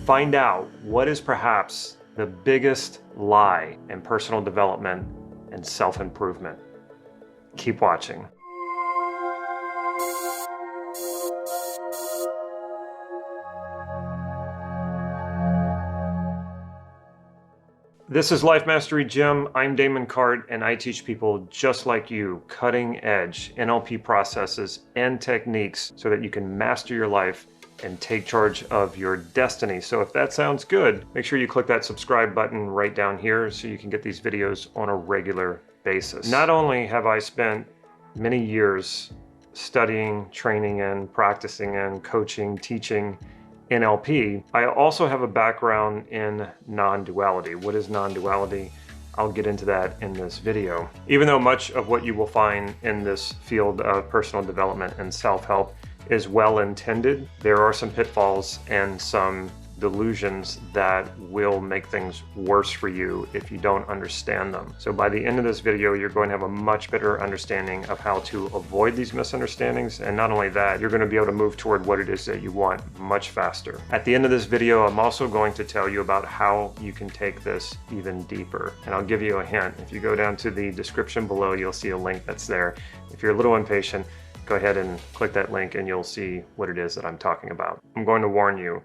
Find out what is perhaps the biggest lie in personal development and self-improvement. Keep watching. This is Life Mastery Gym. I'm Damon, and I teach people just like you cutting-edge NLP processes and techniques so that you can master your life and take charge of your destiny. So if that sounds good, make sure you click that subscribe button right down here so you can get these videos on a regular basis. Not only have I spent many years studying, training and practicing and coaching, teaching NLP, I also have a background in non-duality. What is non-duality? I'll get into that in this video. Even though much of what you will find in this field of personal development and self-help is well-intended, there are some pitfalls and some delusions that will make things worse for you if you don't understand them. So by the end of this video, you're going to have a much better understanding of how to avoid these misunderstandings. And not only that, you're going to be able to move toward what it is that you want much faster. At the end of this video, I'm also going to tell you about how you can take this even deeper. And I'll give you a hint. If you go down to the description below, you'll see a link that's there. If you're a little impatient, go ahead and click that link and you'll see what it is that I'm talking about. I'm going to warn you,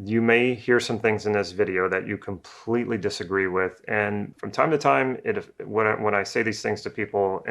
you may hear some things in this video that you completely disagree with, and from time to time, when I say these things to people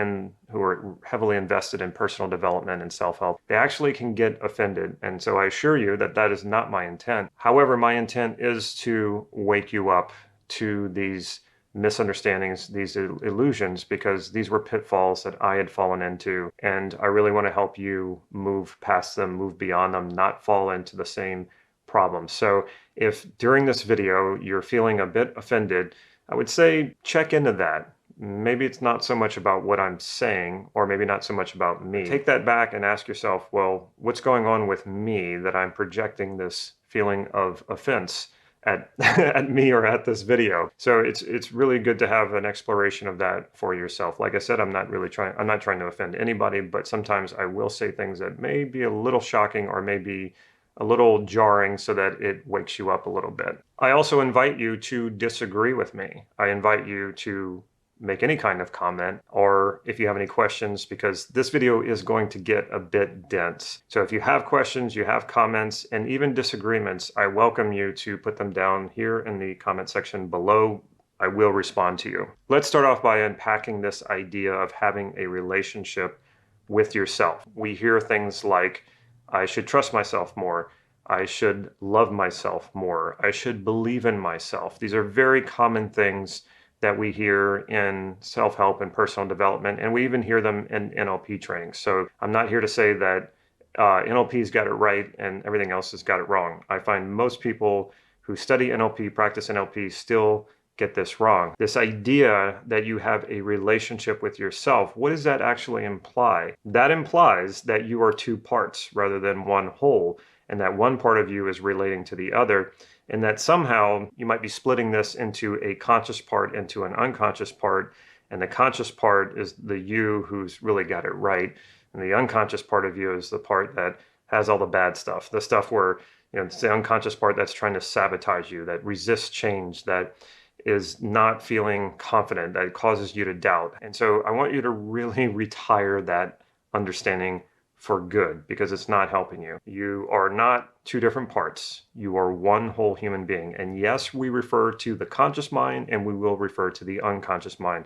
who are heavily invested in personal development and self-help, they actually can get offended, and so I assure you that that is not my intent. However, my intent is to wake you up to these misunderstandings, these illusions, because these were pitfalls that I had fallen into, and I really want to help you move past them, move beyond them, not fall into the same problems. So if during this video you're feeling a bit offended, I would say check into that. Maybe it's not so much about what I'm saying, or maybe not so much about me. Take that back and ask yourself, well, what's going on with me that I'm projecting this feeling of offense at me or at this video? So it's really good to have an exploration of that for yourself. Like I said, I'm not trying to offend anybody, but sometimes I will say things that may be a little shocking or maybe a little jarring so that it wakes you up a little bit. I also invite you to disagree with me. I invite you to make any kind of comment, or if you have any questions, because this video is going to get a bit dense. So if you have questions, you have comments, and even disagreements, I welcome you to put them down here in the comment section below. I will respond to you. Let's start off by unpacking this idea of having a relationship with yourself. We hear things like, I should trust myself more. I should love myself more. I should believe in myself. These are very common things that we hear in self-help and personal development, and we even hear them in NLP training. So I'm not here to say that NLP's got it right and everything else has got it wrong. I find most people who study NLP, practice NLP, still get this wrong. This idea that you have a relationship with yourself, what does that actually imply? That implies that you are two parts rather than one whole, and that one part of you is relating to the other, and that somehow you might be splitting this into a conscious part into an unconscious part, and the conscious part is the you who's really got it right, and the unconscious part of you is the part that has all the bad stuff, the stuff where, it's the unconscious part that's trying to sabotage you, that resists change, that is not feeling confident, that causes you to doubt. And so I want you to really retire that understanding for good, because it's not helping you. You are not two different parts. You are one whole human being. And yes, we refer to the conscious mind and we will refer to the unconscious mind.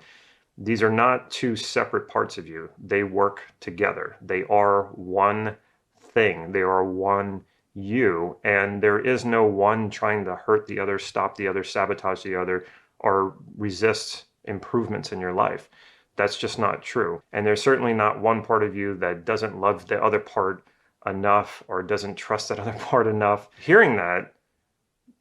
These are not two separate parts of you. They work together. They are one thing. They are one you, and there is no one trying to hurt the other, stop the other, sabotage the other, or resist improvements in your life. That's just not true. And there's certainly not one part of you that doesn't love the other part enough or doesn't trust that other part enough. Hearing that,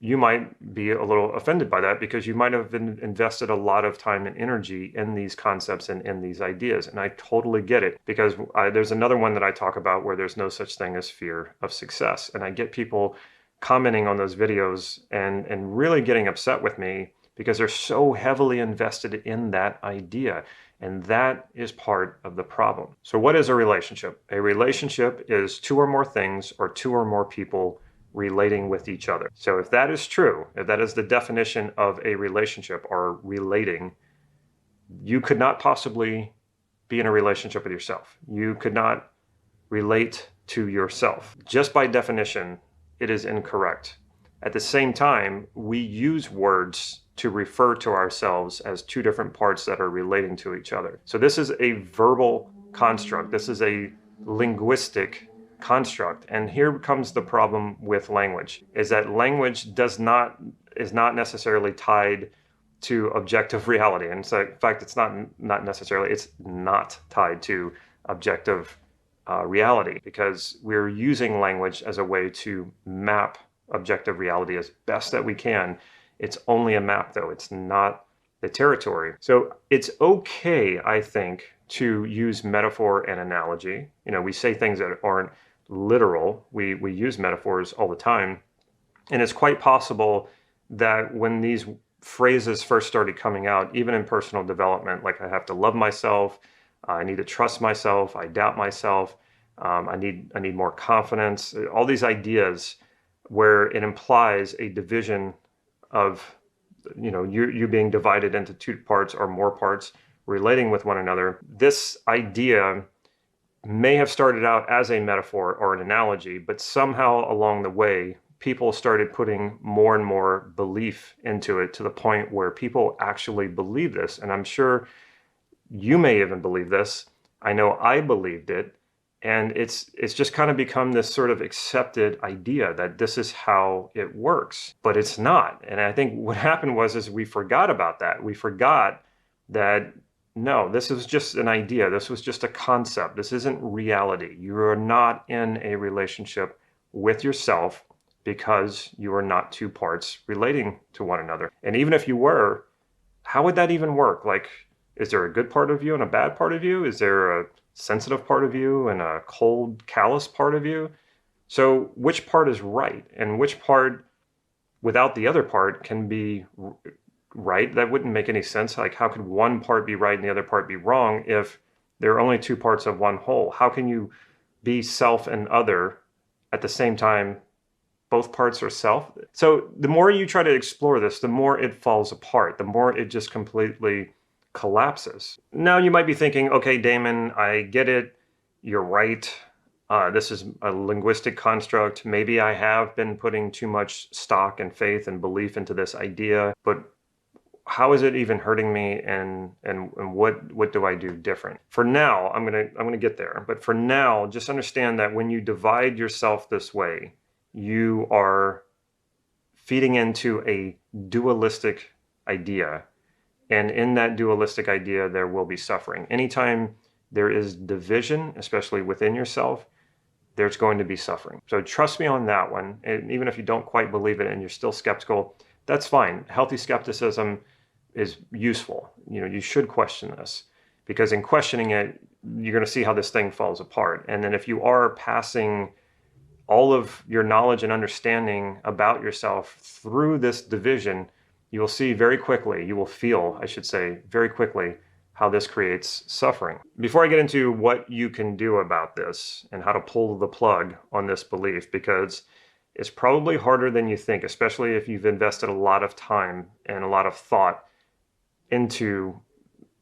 you might be a little offended by that because you might have invested a lot of time and energy in these concepts and in these ideas. And I totally get it, because there's another one that I talk about where there's no such thing as fear of success. And I get people commenting on those videos and really getting upset with me because they're so heavily invested in that idea. And that is part of the problem. So what is a relationship? A relationship is two or more things or two or more people relating with each other. So if that is true, if that is the definition of a relationship or relating, you could not possibly be in a relationship with yourself. You could not relate to yourself. Just by definition, it is incorrect. At the same time, we use words to refer to ourselves as two different parts that are relating to each other. So this is a verbal construct. This is a linguistic construct. And here comes the problem with language, is that language is not necessarily tied to objective reality. And so, in fact, it's not necessarily, it's not tied to objective reality, because we're using language as a way to map objective reality as best that we can. It's only a map, though. It's not the territory. So it's okay, I think, to use metaphor and analogy. You know, we say things that aren't literal. We use metaphors all the time. And it's quite possible that when these phrases first started coming out, even in personal development, like I have to love myself, I need to trust myself, I doubt myself, I need more confidence, all these ideas where it implies a division of, you know, you being divided into two parts or more parts relating with one another. This idea may have started out as a metaphor or an analogy, but somehow along the way, people started putting more and more belief into it, to the point where people actually believe this. And I'm sure you may even believe this. I know I believed it. And it's just kind of become this sort of accepted idea that this is how it works, but it's not. And I think what happened is we forgot about that. We forgot that, no, this is just an idea. This was just a concept. This isn't reality. You are not in a relationship with yourself, because you are not two parts relating to one another. And even if you were, how would that even work? Like, is there a good part of you and a bad part of you? Is there a sensitive part of you and a cold, callous part of you? So which part is right, and which part without the other part can be right? That wouldn't make any sense. Like, how could one part be right and the other part be wrong if there are only two parts of one whole? How can you be self and other at the same time? Both parts are self. So the more you try to explore this, the more it falls apart, the more it just completely collapses. Now you might be thinking, okay, Damon, I get it. You're right. This is a linguistic construct. Maybe I have been putting too much stock and faith and belief into this idea, but how is it even hurting me, and what do I do different? For now, I'm gonna get there. But for now, just understand that when you divide yourself this way, you are feeding into a dualistic idea. And in that dualistic idea, there will be suffering. Anytime there is division, especially within yourself, there's going to be suffering. So trust me on that one. And even if you don't quite believe it and you're still skeptical, that's fine. Healthy skepticism is useful. You know, you should question this, because in questioning it, you're going to see how this thing falls apart. And then if you are passing all of your knowledge and understanding about yourself through this division, you will see very quickly, you will feel, I should say, very quickly, how this creates suffering. Before I get into what you can do about this and how to pull the plug on this belief, because it's probably harder than you think, especially if you've invested a lot of time and a lot of thought into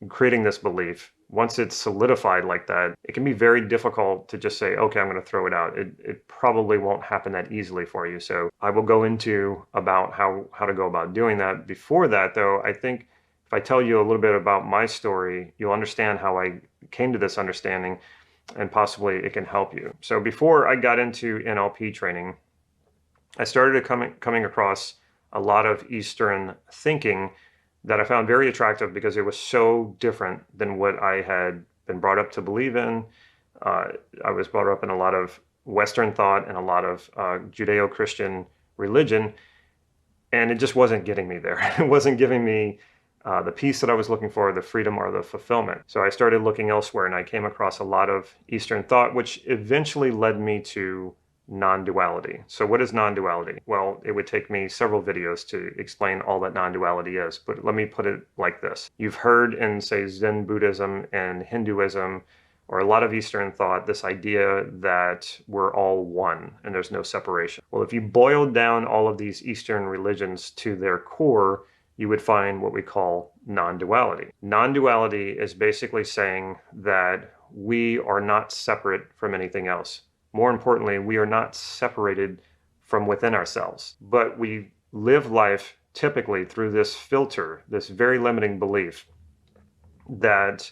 creating this belief. Once it's solidified like that, it can be very difficult to just say, okay, I'm going to throw it out. It probably won't happen that easily for you. So I will go into about how to go about doing that. Before that, though, I think if I tell you a little bit about my story, you'll understand how I came to this understanding, and possibly it can help you. So before I got into NLP training, I started coming across a lot of Eastern thinking that I found very attractive, because it was so different than what I had been brought up to believe in. I was brought up in a lot of Western thought and a lot of Judeo-Christian religion, and it just wasn't getting me there. It wasn't giving me the peace that I was looking for, the freedom or the fulfillment. So I started looking elsewhere, and I came across a lot of Eastern thought, which eventually led me to non-duality. So what is non-duality? Well, it would take me several videos to explain all that non-duality is, but let me put it like this. You've heard in, say, Zen Buddhism and Hinduism or a lot of Eastern thought, this idea that we're all one and there's no separation. Well, if you boiled down all of these Eastern religions to their core, you would find what we call non-duality. Non-duality is basically saying that we are not separate from anything else. More importantly, we are not separated from within ourselves, but we live life typically through this filter, this very limiting belief that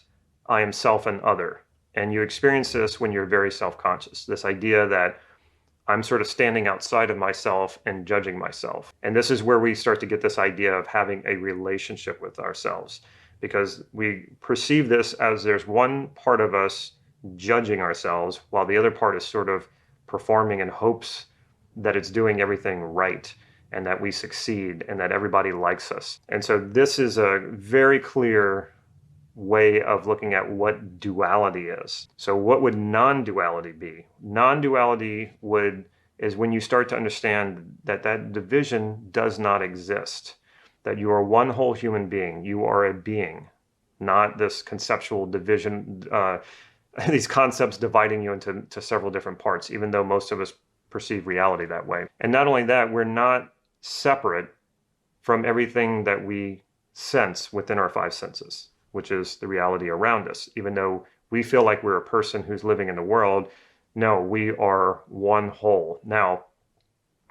I am self and other. And you experience this when you're very self-conscious, this idea that I'm sort of standing outside of myself and judging myself. And this is where we start to get this idea of having a relationship with ourselves, because we perceive this as there's one part of us judging ourselves while the other part is sort of performing in hopes that it's doing everything right and that we succeed and that everybody likes us. And so this is a very clear way of looking at what duality is. So what would non-duality be? Non-duality is when you start to understand that that division does not exist, that you are one whole human being. You are a being, not this conceptual division, these concepts dividing you into several different parts, even though most of us perceive reality that way. And not only that, we're not separate from everything that we sense within our five senses, which is the reality around us. Even though we feel like we're a person who's living in the world, no, we are one whole. Now,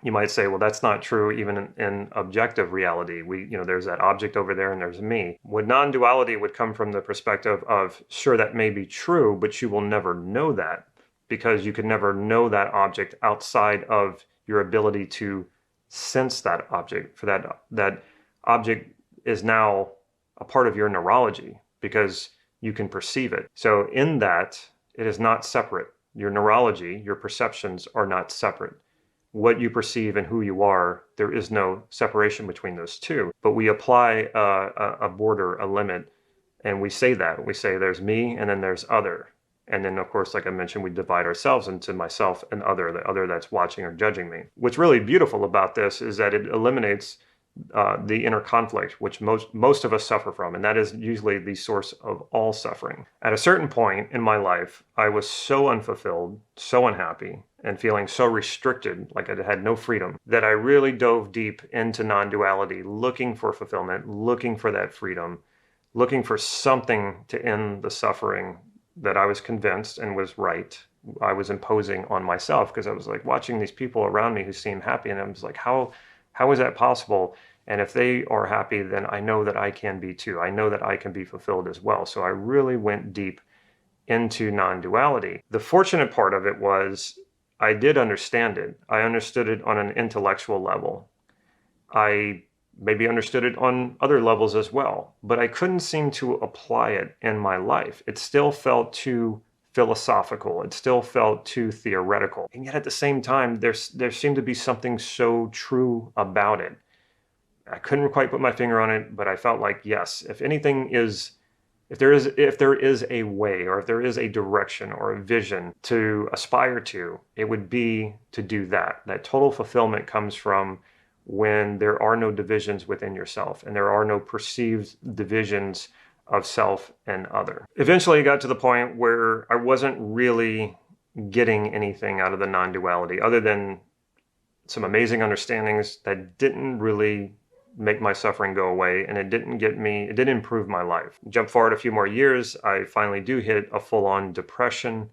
you might say, well, that's not true even in objective reality. There's that object over there and there's me. What non-duality would come from the perspective of, sure, that may be true, but you will never know that, because you could never know that object outside of your ability to sense that object. For that object is now a part of your neurology because you can perceive it. So in that, it is not separate. Your neurology, your perceptions are not separate. What you perceive and who you are, there is no separation between those two. But we apply a border, a limit, and we say that. We say there's me and then there's other. And then, of course, like I mentioned, we divide ourselves into myself and other, the other that's watching or judging me. What's really beautiful about this is that it eliminates the inner conflict, which most of us suffer from, and that is usually the source of all suffering. At a certain point in my life, I was so unfulfilled, so unhappy, and feeling so restricted, like I had no freedom, that I really dove deep into non-duality, looking for fulfillment, looking for that freedom, looking for something to end the suffering that I was convinced and was right I was imposing on myself, because I was like watching these people around me who seemed happy, and I was like, how is that possible? And if they are happy, then I know that I can be too. I know that I can be fulfilled as well. So I really went deep into non-duality. The fortunate part of it was I did understand it. I understood it on an intellectual level. I maybe understood it on other levels as well, but I couldn't seem to apply it in my life. It still felt too philosophical. It still felt too theoretical. And yet at the same time, there seemed to be something so true about it. I couldn't quite put my finger on it, but I felt like, yes, if there is a way, or if there is a direction or a vision to aspire to, it would be to do that. That total fulfillment comes from when there are no divisions within yourself and there are no perceived divisions of self and other. Eventually, I got to the point where I wasn't really getting anything out of the non-duality other than some amazing understandings that didn't really make my suffering go away, and it didn't improve my life. Jump forward a few more years, I finally do hit a full-on depression,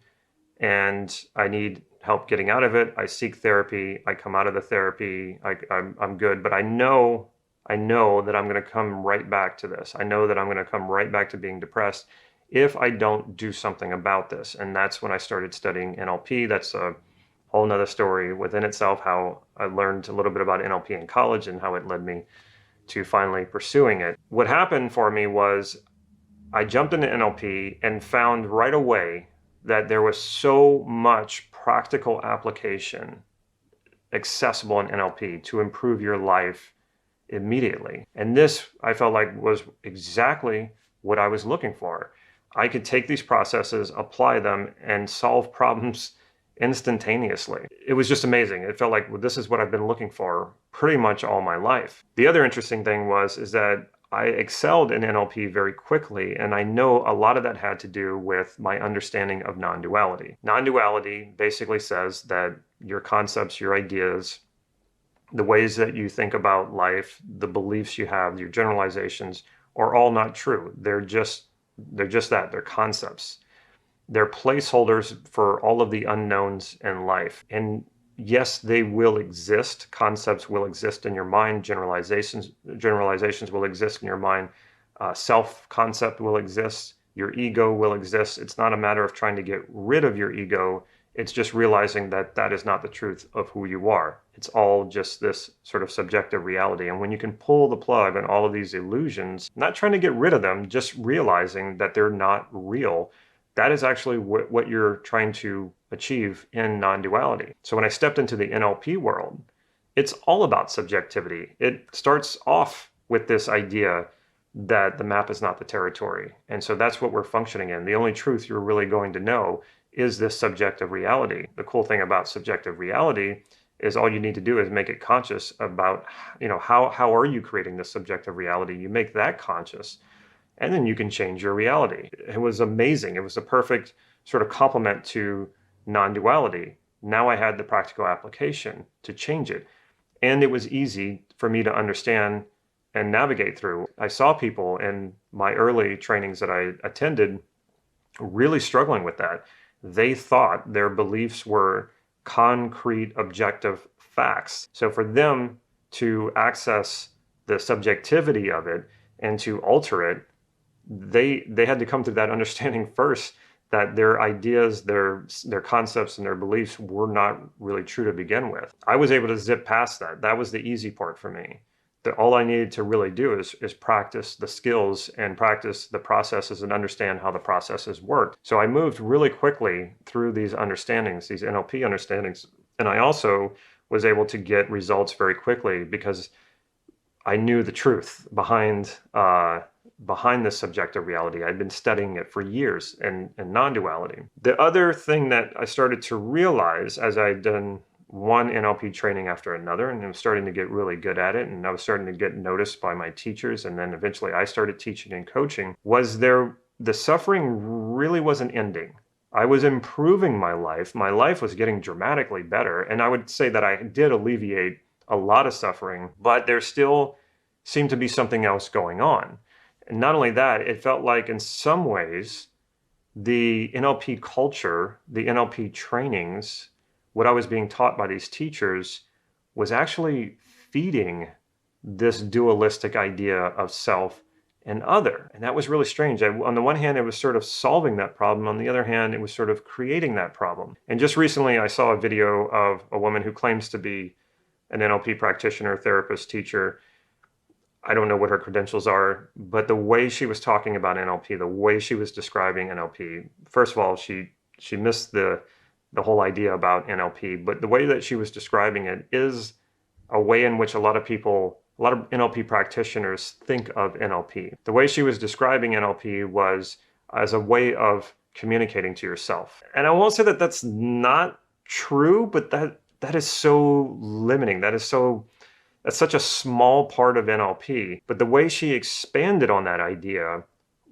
and I need help getting out of it. I seek therapy. I come out of the therapy. I'm good, but I know that I'm going to come right back to this. I know that I'm going to come right back to being depressed if I don't do something about this. And that's when I started studying NLP. That's a whole nother story within itself, how I learned a little bit about NLP in college and how it led me to finally pursuing it. What happened for me was I jumped into NLP and found right away that there was so much practical application accessible in NLP to improve your life immediately. And this, I felt like, was exactly what I was looking for. I could take these processes, apply them, and solve problems instantaneously. It was just amazing. It felt like, well, this is what I've been looking for pretty much all my life. The other interesting thing is that I excelled in NLP very quickly, and I know a lot of that had to do with my understanding of non-duality. Non-duality basically says that your concepts, your ideas, the ways that you think about life, the beliefs you have, your generalizations are all not true. They're just that. They're concepts. They're placeholders for all of the unknowns in life. And yes, they will exist. Concepts will exist in your mind. Generalizations will exist in your mind. Self-concept will exist. Your ego will exist. It's not a matter of trying to get rid of your ego. It's just realizing that that is not the truth of who you are. It's all just this sort of subjective reality. And when you can pull the plug on all of these illusions, not trying to get rid of them, just realizing that they're not real, that is actually what you're trying to achieve in non-duality. So when I stepped into the NLP world, it's all about subjectivity. It starts off with this idea that the map is not the territory. And so that's what we're functioning in. The only truth you're really going to know is this subjective reality. The cool thing about subjective reality is all you need to do is make it conscious about, how are you creating this subjective reality? You make that conscious, and then you can change your reality. It was amazing. It was a perfect sort of complement to non-duality. Now I had the practical application to change it. And it was easy for me to understand and navigate through. I saw people in my early trainings that I attended really struggling with that. They thought their beliefs were concrete, objective facts. So for them to access the subjectivity of it and to alter it, they had to come to that understanding first that their ideas, their concepts, and their beliefs were not really true to begin with. I was able to zip past that. That was the easy part for me. That all I needed to really do is practice the skills and practice the processes and understand how the processes work. So I moved really quickly through these understandings, these NLP understandings. And I also was able to get results very quickly because I knew the truth behind this subjective reality. I'd been studying it for years in non-duality. The other thing that I started to realize as I'd done one NLP training after another, and I was starting to get really good at it, and I was starting to get noticed by my teachers, and then eventually I started teaching and coaching, was the suffering really wasn't ending. I was improving my life. My life was getting dramatically better, and I would say that I did alleviate a lot of suffering, but there still seemed to be something else going on. And not only that, it felt like in some ways, the NLP culture, the NLP trainings, what I was being taught by these teachers was actually feeding this dualistic idea of self and other. And that was really strange. On the one hand, it was sort of solving that problem. On the other hand, it was sort of creating that problem. And just recently, I saw a video of a woman who claims to be an NLP practitioner, therapist, teacher. I don't know what her credentials are, but the way she was talking about NLP, the way she was describing NLP, first of all, she missed the whole idea about NLP, but the way that she was describing it is a way in which a lot of NLP practitioners think of NLP. The way she was describing NLP was as a way of communicating to yourself. And I won't say that that's not true, but that is so limiting. That's such a small part of NLP. But the way she expanded on that idea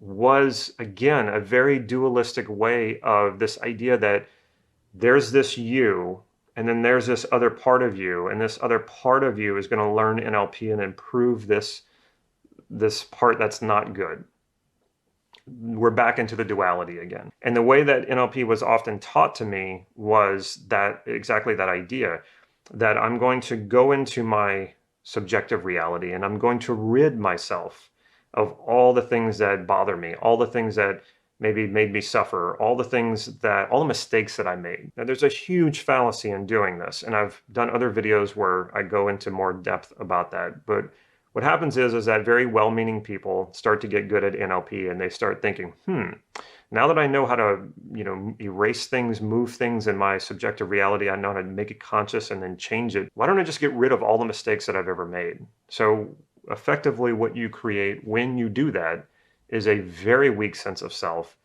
was, again, a very dualistic way of this idea that there's this you, and then there's this other part of you, and this other part of you is going to learn NLP and improve this part that's not good. We're back into the duality again. And the way that NLP was often taught to me was that exactly that idea, that I'm going to go into my subjective reality and I'm going to rid myself of all the things that bother me, all the things that maybe made me suffer, all the mistakes that I made. Now, there's a huge fallacy in doing this, and I've done other videos where I go into more depth about that. But what happens is that very well-meaning people start to get good at NLP, and they start thinking, now that I know how to, erase things, move things in my subjective reality, I know how to make it conscious and then change it. Why don't I just get rid of all the mistakes that I've ever made? So effectively, what you create when you do that is a very weak sense of self.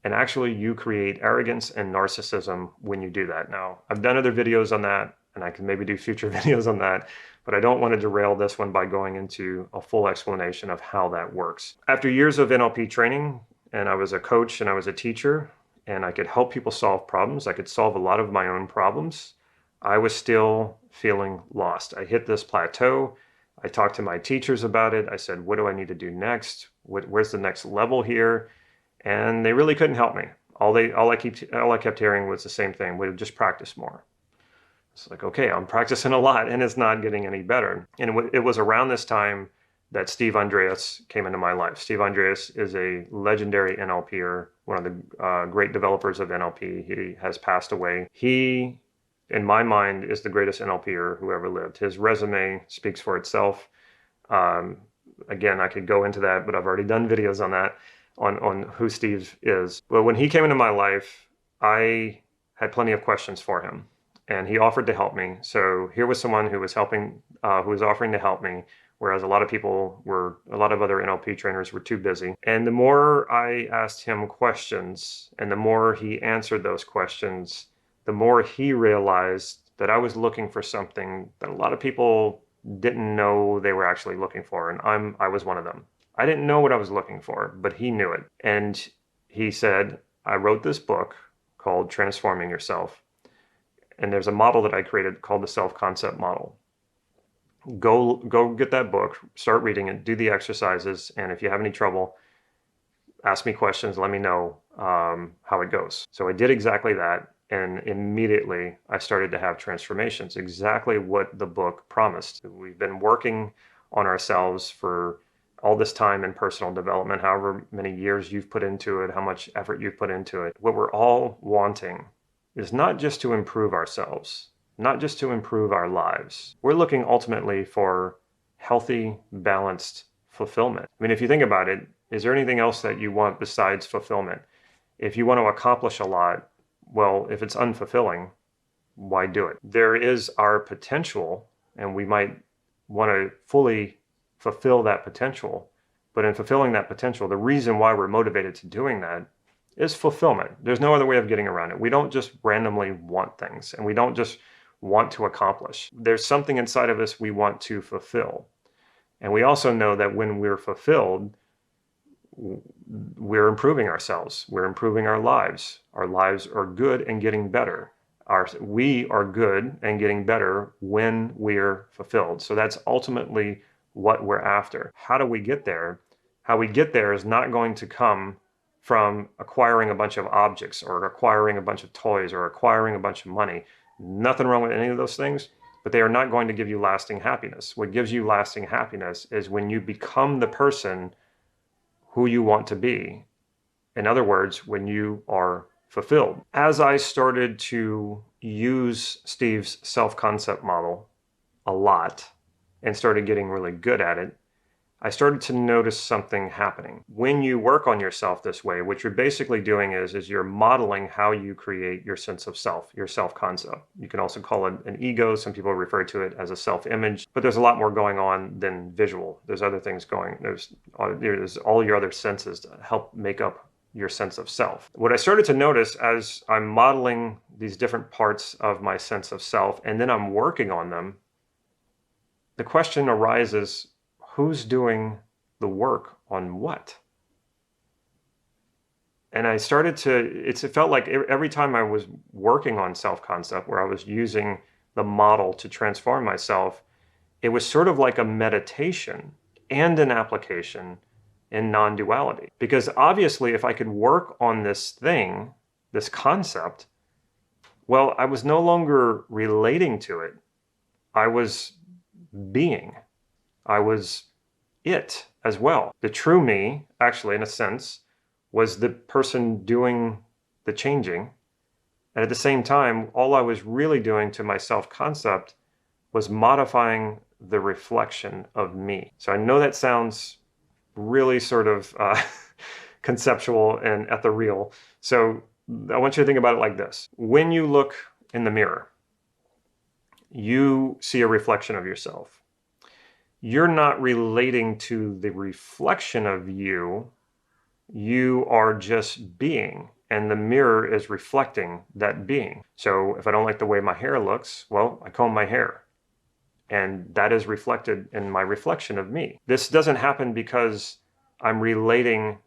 And actually, you create arrogance and narcissism when you do that. Now, I've done other videos on that, and I can maybe do future videos on that. but I don't want to derail this one by going into a full explanation of how that works. After years of NLP training, and I was a coach and I was a teacher, and I could help people solve problems, I could solve a lot of my own problems, I was still feeling lost. I hit this plateau. I talked to my teachers about it. I said, what do I need to do next? Where's the next level here? And they really couldn't help me. All I kept hearing was the same thing. We'd just practice more. It's like, okay, I'm practicing a lot and it's not getting any better. And it was around this time that Steve Andreas came into my life. Steve Andreas is a legendary NLPer, one of the great developers of NLP. He has passed away. He, in my mind, is the greatest NLPer who ever lived. His resume speaks for itself. Again, I could go into that, but I've already done videos on that, on who Steve is. But when he came into my life, I had plenty of questions for him, and he offered to help me. So here was someone who was helping, who was offering to help me, whereas a lot of other NLP trainers were too busy. And the more I asked him questions, and the more he answered those questions, the more he realized that I was looking for something that a lot of people didn't know they were actually looking for, and I was one of them. I didn't know what I was looking for, but he knew it. And he said, I wrote this book called Transforming Yourself, and there's a model that I created called the self-concept model. Go get that book, start reading it, do the exercises, and if you have any trouble, ask me questions, let me know how it goes. So I did exactly that, and immediately I started to have transformations, exactly what the book promised. We've been working on ourselves for all this time in personal development, however many years you've put into it, how much effort you've put into it. What we're all wanting is not just to improve ourselves, not just to improve our lives. We're looking ultimately for healthy, balanced fulfillment. I mean, if you think about it, is there anything else that you want besides fulfillment? If you want to accomplish a lot, well, if it's unfulfilling, why do it? There is our potential, and we might want to fully fulfill that potential. But in fulfilling that potential, the reason why we're motivated to doing that is fulfillment. There's no other way of getting around it. We don't just randomly want things, and we don't just want to accomplish. There's something inside of us we want to fulfill. And we also know that when we're fulfilled, we're improving ourselves. We're improving our lives. Our lives are good and getting better. We are good and getting better when we're fulfilled. So that's ultimately what we're after. How do we get there? How we get there is not going to come from acquiring a bunch of objects or acquiring a bunch of toys or acquiring a bunch of money. Nothing wrong with any of those things, but they are not going to give you lasting happiness. What gives you lasting happiness is when you become the person who you want to be. In other words, when you are fulfilled. As I started to use Steve's self-concept model a lot and started getting really good at it, I started to notice something happening. When you work on yourself this way, what you're basically doing is you're modeling how you create your sense of self, your self-concept. You can also call it an ego. Some people refer to it as a self-image, but there's a lot more going on than visual. There's other things going, there's all your other senses to help make up your sense of self. What I started to notice as I'm modeling these different parts of my sense of self, and then I'm working on them, the question arises, who's doing the work on what? And I started to, it felt like every time I was working on self-concept, where I was using the model to transform myself, it was sort of like a meditation and an application in non-duality. Because obviously, if I could work on this thing, this concept, well, I was no longer relating to it. I was being. I was it as well. The true me, actually, in a sense, was the person doing the changing. And at the same time, all I was really doing to my self-concept was modifying the reflection of me. So I know that sounds really sort of conceptual and ethereal. So I want you to think about it like this. When you look in the mirror, you see a reflection of yourself. You're not relating to the reflection of you. You are just being, and the mirror is reflecting that being. So if I don't like the way my hair looks, well, I comb my hair. And that is reflected in my reflection of me. This doesn't happen because I'm relating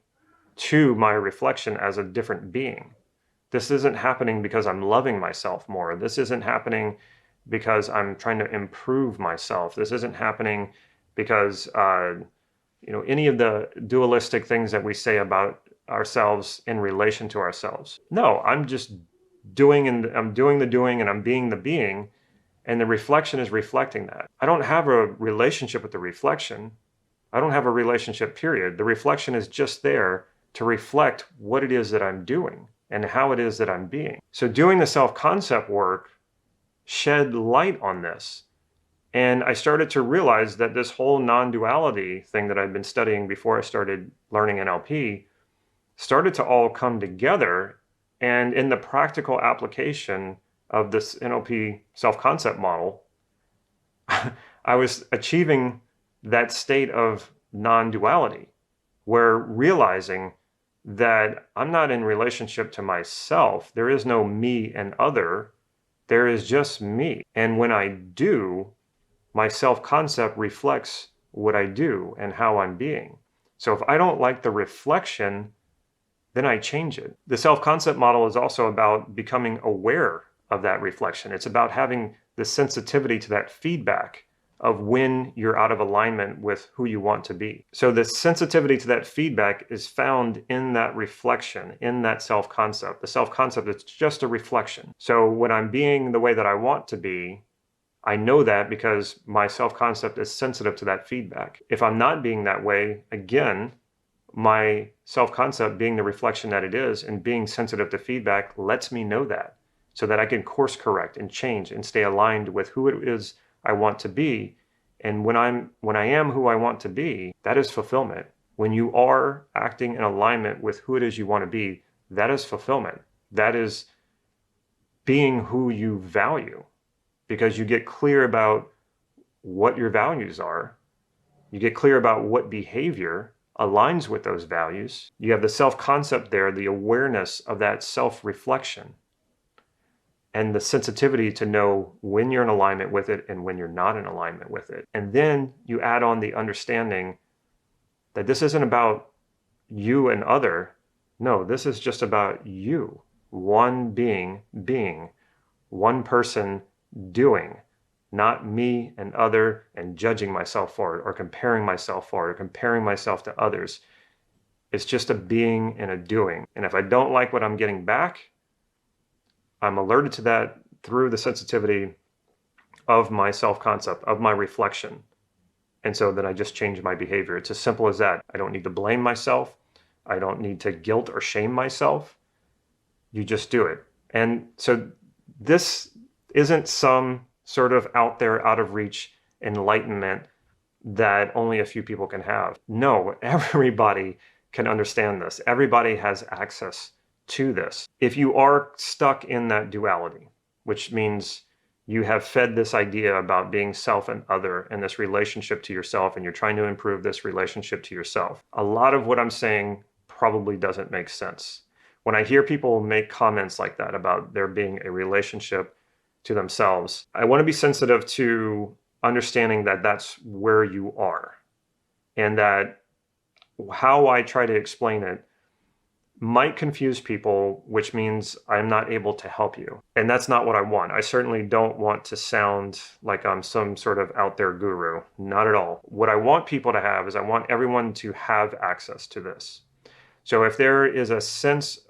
to my reflection as a different being. This isn't happening because I'm loving myself more. This isn't happening because I'm trying to improve myself. This isn't happening because any of the dualistic things that we say about ourselves in relation to ourselves. No, I'm just doing, and I'm doing the doing, and I'm being the being, and the reflection is reflecting that. I don't have a relationship with the reflection. I don't have a relationship, period. The reflection is just there to reflect what it is that I'm doing and how it is that I'm being. So doing the self-concept work shed light on this. And I started to realize that this whole non-duality thing that I've been studying before I started learning NLP started to all come together. And in the practical application of this NLP self-concept model, I was achieving that state of non-duality, where realizing that I'm not in relationship to myself. There is no me and other. There is just me. And when I do, my self-concept reflects what I do and how I'm being. So if I don't like the reflection, then I change it. The self-concept model is also about becoming aware of that reflection. It's about having the sensitivity to that feedback of when you're out of alignment with who you want to be. So the sensitivity to that feedback is found in that reflection, in that self-concept. The self-concept is just a reflection. So when I'm being the way that I want to be, I know that because my self-concept is sensitive to that feedback. If I'm not being that way, again, my self-concept being the reflection that it is and being sensitive to feedback lets me know that, so that I can course correct and change and stay aligned with who it is I want to be. And when I am who I want to be, that is fulfillment. When you are acting in alignment with who it is you want to be, that is fulfillment. That is being who you value, because you get clear about what your values are. You get clear about what behavior aligns with those values. You have the self-concept there, the awareness of that self-reflection, and the sensitivity to know when you're in alignment with it and when you're not in alignment with it. And then you add on the understanding that this isn't about you and other. No, this is just about you, one being, one person doing, not me and other and judging myself for it or comparing myself for it or comparing myself to others. It's just a being and a doing. And if I don't like what I'm getting back, I'm alerted to that through the sensitivity of my self-concept, of my reflection. And so then I just change my behavior. It's as simple as that. I don't need to blame myself. I don't need to guilt or shame myself. You just do it. And so this isn't some sort of out there, out of reach enlightenment that only a few people can have. No, everybody can understand this. Everybody has access to this. If you are stuck in that duality, which means you have fed this idea about being self and other and this relationship to yourself, and you're trying to improve this relationship to yourself, a lot of what I'm saying probably doesn't make sense. When I hear people make comments like that about there being a relationship to themselves, I want to be sensitive to understanding that that's where you are, and that how I try to explain it might confuse people, which means I'm not able to help you. And that's not what I want. I certainly don't want to sound like I'm some sort of out there guru. Not at all. What I want people to have is I want everyone to have access to this. So if there is a sense,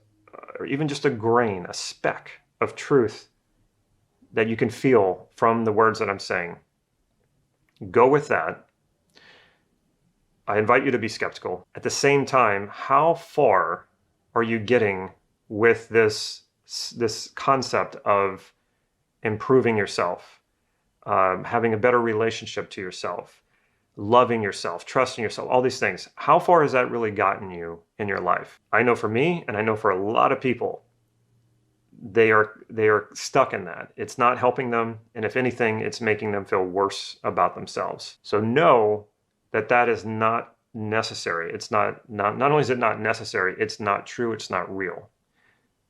or even just a grain, a speck of truth that you can feel from the words that I'm saying, go with that. I invite you to be skeptical. At the same time, how far are you getting with this concept of improving yourself, having a better relationship to yourself, loving yourself, trusting yourself, all these things? How far has that really gotten you in your life? I know for me, and I know for a lot of people, they are stuck in that. It's not helping them, and if anything, it's making them feel worse about themselves. So know that that is not necessary. It's not only is it not necessary, it's not true, it's not real.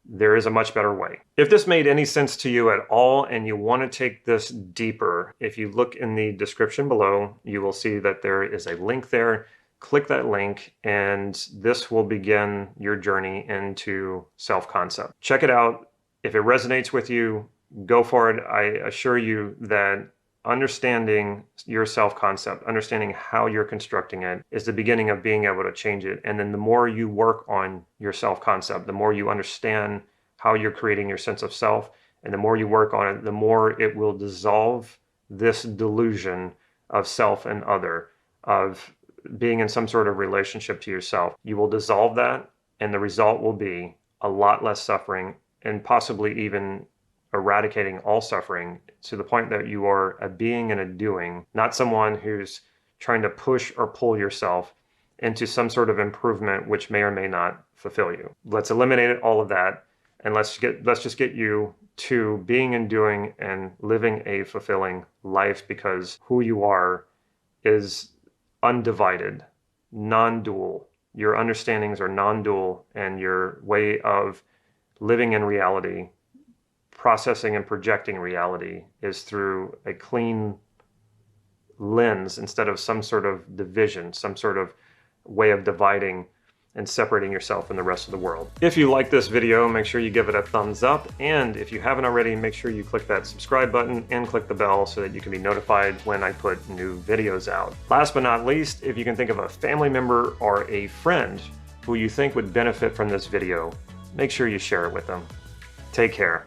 there is a much better way. If this made any sense to you at all and you want to take this deeper, if you look in the description below, you will see that there is a link there. Click that link and this will begin your journey into self-concept. Check it out. If it resonates with you, go for it. I assure you that understanding your self-concept, understanding how you're constructing it, is the beginning of being able to change it. And then the more you work on your self-concept, the more you understand how you're creating your sense of self, and the more you work on it, the more it will dissolve this delusion of self and other, of being in some sort of relationship to yourself. You will dissolve that, and the result will be a lot less suffering, and possibly even eradicating all suffering to the point that you are a being and a doing, not someone who's trying to push or pull yourself into some sort of improvement which may or may not fulfill you. Let's eliminate all of that, and let's just get you to being and doing and living a fulfilling life, because who you are is undivided, non-dual. Your understandings are non-dual, and your way of living in reality, processing and projecting reality, is through a clean lens instead of some sort of division, some sort of way of dividing and separating yourself from the rest of the world. If you like this video, make sure you give it a thumbs up. And if you haven't already, make sure you click that subscribe button and click the bell so that you can be notified when I put new videos out. Last but not least, if you can think of a family member or a friend who you think would benefit from this video, make sure you share it with them. Take care.